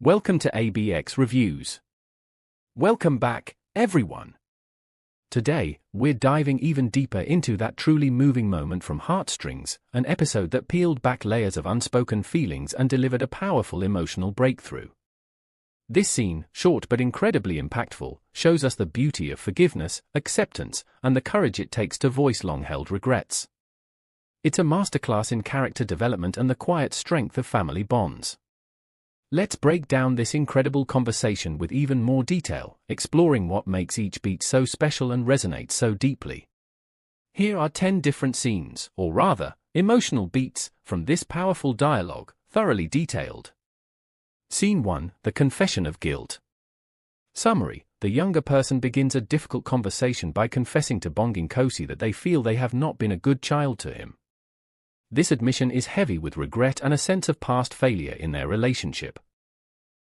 Welcome to ABX Reviews. Welcome back, everyone. Today, we're diving even deeper into that truly moving moment from Heartstrings, an episode that peeled back layers of unspoken feelings and delivered a powerful emotional breakthrough. This scene, short but incredibly impactful, shows us the beauty of forgiveness, acceptance, and the courage it takes to voice long-held regrets. It's a masterclass in character development and the quiet strength of family bonds. Let's break down this incredible conversation with even more detail, exploring what makes each beat so special and resonates so deeply. Here are 10 different scenes, or rather, emotional beats, from this powerful dialogue, thoroughly detailed. Scene 1, The Confession of Guilt. Summary: the younger person begins a difficult conversation by confessing to Bongin Kosi that they feel they have not been a good child to him. This admission is heavy with regret and a sense of past failure in their relationship.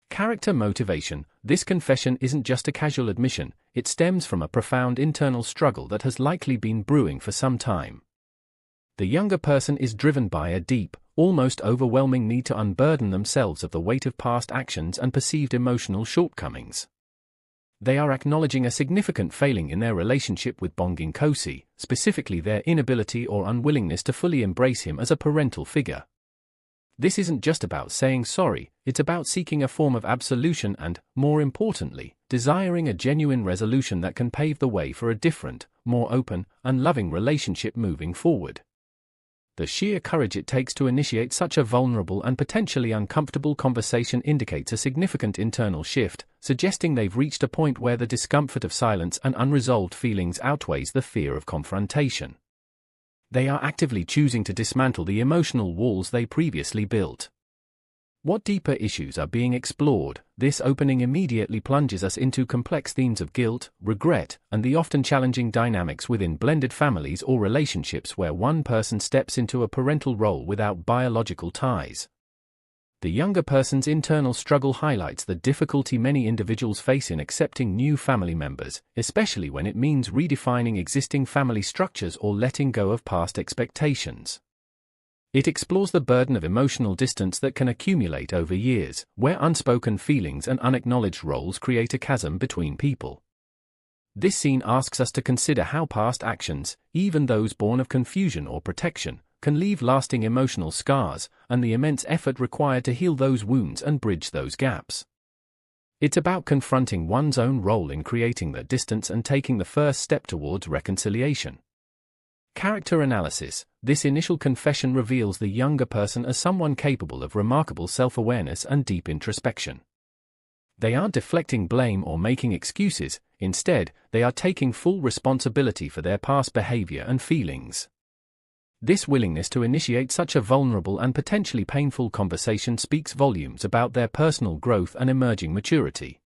Character motivation: this confession isn't just a casual admission, it stems from a profound internal struggle that has likely been brewing for some time. The younger person is driven by a deep, almost overwhelming need to unburden themselves of the weight of past actions and perceived emotional shortcomings. They are acknowledging a significant failing in their relationship with Bongin Kosi, specifically their inability or unwillingness to fully embrace him as a parental figure. This isn't just about saying sorry, it's about seeking a form of absolution and, more importantly, desiring a genuine resolution that can pave the way for a different, more open, and loving relationship moving forward. The sheer courage it takes to initiate such a vulnerable and potentially uncomfortable conversation indicates a significant internal shift, suggesting they've reached a point where the discomfort of silence and unresolved feelings outweighs the fear of confrontation. They are actively choosing to dismantle the emotional walls they previously built. What deeper issues are being explored? This opening immediately plunges us into complex themes of guilt, regret, and the often challenging dynamics within blended families or relationships where one person steps into a parental role without biological ties. The younger person's internal struggle highlights the difficulty many individuals face in accepting new family members, especially when it means redefining existing family structures or letting go of past expectations. It explores the burden of emotional distance that can accumulate over years, where unspoken feelings and unacknowledged roles create a chasm between people. This scene asks us to consider how past actions, even those born of confusion or protection, can leave lasting emotional scars, and the immense effort required to heal those wounds and bridge those gaps. It's about confronting one's own role in creating that distance and taking the first step towards reconciliation. Character analysis: this initial confession reveals the younger person as someone capable of remarkable self-awareness and deep introspection. They aren't deflecting blame or making excuses, instead, they are taking full responsibility for their past behavior and feelings. This willingness to initiate such a vulnerable and potentially painful conversation speaks volumes about their personal growth and emerging maturity.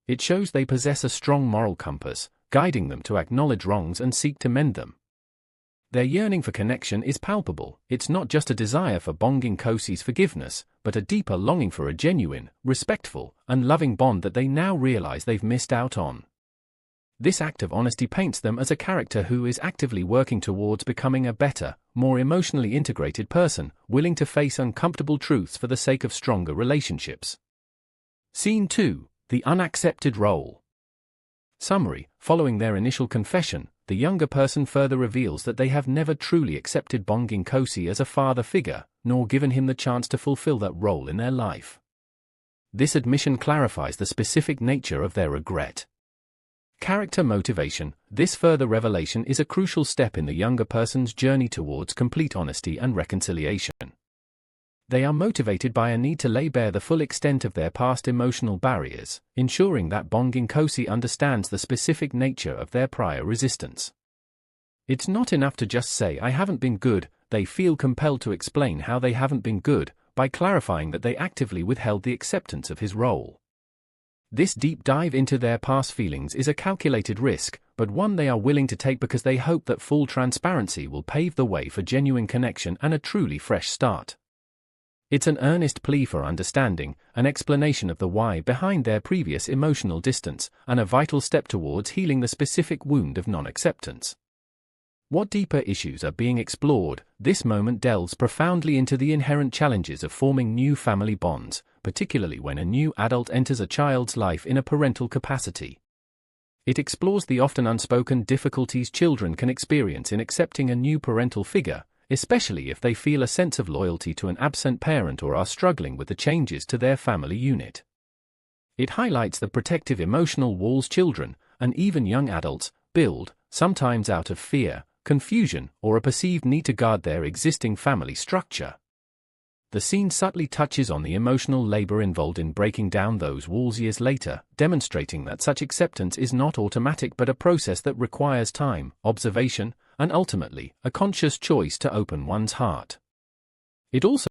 It shows they possess a strong moral compass, guiding them to acknowledge wrongs and seek to mend them. Their yearning for connection is palpable. It's not just a desire for Bongin Kosi's forgiveness, but a deeper longing for a genuine, respectful, and loving bond that they now realize they've missed out on. This act of honesty paints them as a character who is actively working towards becoming a better, more emotionally integrated person, willing to face uncomfortable truths for the sake of stronger relationships. Scene 2, The Unaccepted Role. Summary: following their initial confession, the younger person further reveals that they have never truly accepted Bongin Kosi as a father figure, nor given him the chance to fulfill that role in their life. This admission clarifies the specific nature of their regret. Character motivation: this further revelation is a crucial step in the younger person's journey towards complete honesty and reconciliation. They are motivated by a need to lay bare the full extent of their past emotional barriers, ensuring that Bongin Kosi understands the specific nature of their prior resistance. It's not enough to just say "I haven't been good," they feel compelled to explain how they haven't been good, by clarifying that they actively withheld the acceptance of his role. This deep dive into their past feelings is a calculated risk, but one they are willing to take because they hope that full transparency will pave the way for genuine connection and a truly fresh start. It's an earnest plea for understanding, an explanation of the why behind their previous emotional distance, and a vital step towards healing the specific wound of non-acceptance. What deeper issues are being explored? This moment delves profoundly into the inherent challenges of forming new family bonds, particularly when a new adult enters a child's life in a parental capacity. It explores the often unspoken difficulties children can experience in accepting a new parental figure, especially if they feel a sense of loyalty to an absent parent or are struggling with the changes to their family unit. It highlights the protective emotional walls children, and even young adults, build, sometimes out of fear, confusion, or a perceived need to guard their existing family structure. The scene subtly touches on the emotional labor involved in breaking down those walls years later, demonstrating that such acceptance is not automatic but a process that requires time, observation, and ultimately, a conscious choice to open one's heart. It also